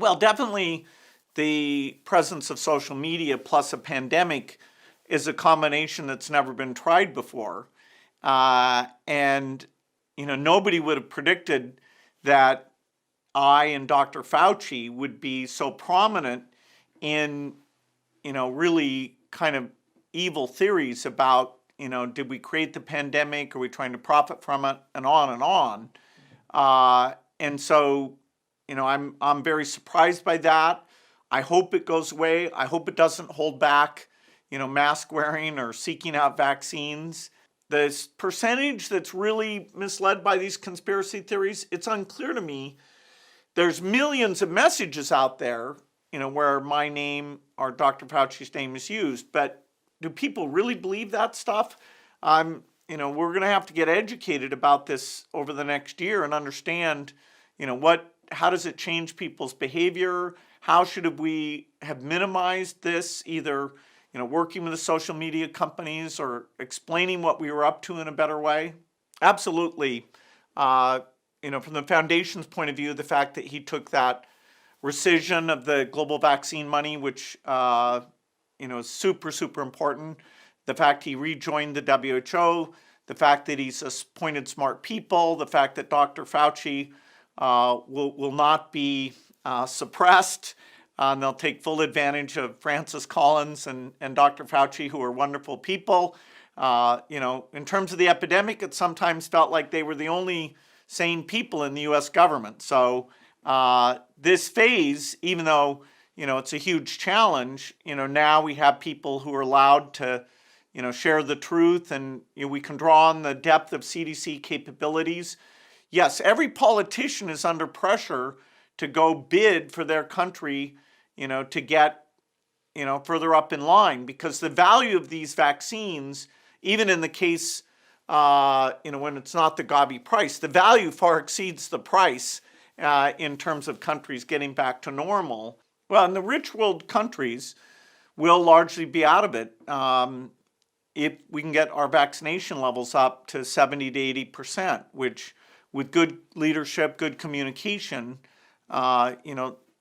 Well, definitely the presence of social media plus a pandemic is a combination that's never been tried before. And, nobody would have predicted that I and Dr. Fauci would be so prominent in, really kind of evil theories about, did we create the pandemic? Are we trying to profit from it? And on and on. And so, I'm very surprised by that. I hope it goes away. I hope it doesn't hold back, mask wearing or seeking out vaccines. The percentage that's really misled by these conspiracy theories, it's unclear to me. There's millions of messages out there, where my name or Dr. Fauci's name is used, but do people really believe that stuff? We're going to have to get educated about this over the next year and understand, how does it change people's behavior? How should we have minimized this, either, working with the social media companies or explaining what we were up to in a better way? Absolutely. From the foundation's point of view, the fact that he took that rescission of the global vaccine money, which, is super, super important. The fact he rejoined the WHO, the fact that he's appointed smart people, the fact that Dr. Fauci will not be suppressed. And they'll take full advantage of Francis Collins and Dr. Fauci, who are wonderful people. In terms of the epidemic, it sometimes felt like they were the only sane people in the U.S. government. So this phase, even though, it's a huge challenge, now we have people who are allowed to, share the truth, and we can draw on the depth of CDC capabilities. Yes, every politician is under pressure to go bid for their country, to get, further up in line, because the value of these vaccines, even in the case, when it's not the Gavi price, the value far exceeds the price in terms of countries getting back to normal. Well, and the rich world countries will largely be out of it if we can get our vaccination levels up to 70 to 80%, which with good leadership, good communication,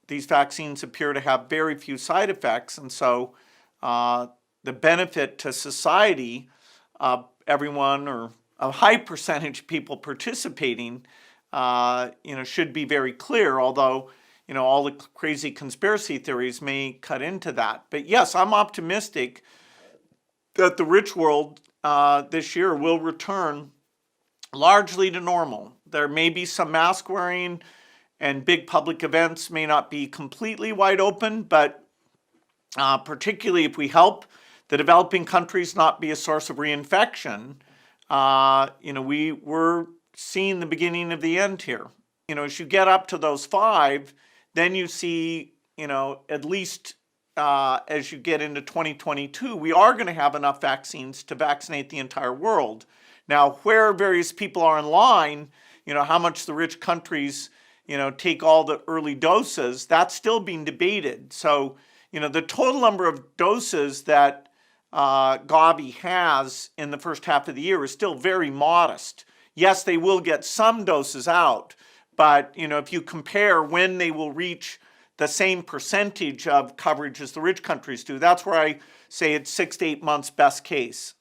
these vaccines appear to have very few side effects. And so the benefit to society, everyone or a high percentage of people participating, should be very clear, although, all the crazy conspiracy theories may cut into that. But yes, I'm optimistic that the rich world this year will return largely to normal. There may be some mask wearing, and big public events may not be completely wide open, but particularly if we help the developing countries not be a source of reinfection, we're seeing the beginning of the end here. As you get up to those 5, then you see, at least as you get into 2022, we are going to have enough vaccines to vaccinate the entire world. Now, where various people are in line, how much the rich countries, take all the early doses, that's still being debated. So, the total number of doses that Gavi has in the first half of the year is still very modest. Yes, they will get some doses out, but, if you compare when they will reach the same percentage of coverage as the rich countries do, that's where I say it's 6 to 8 months best case.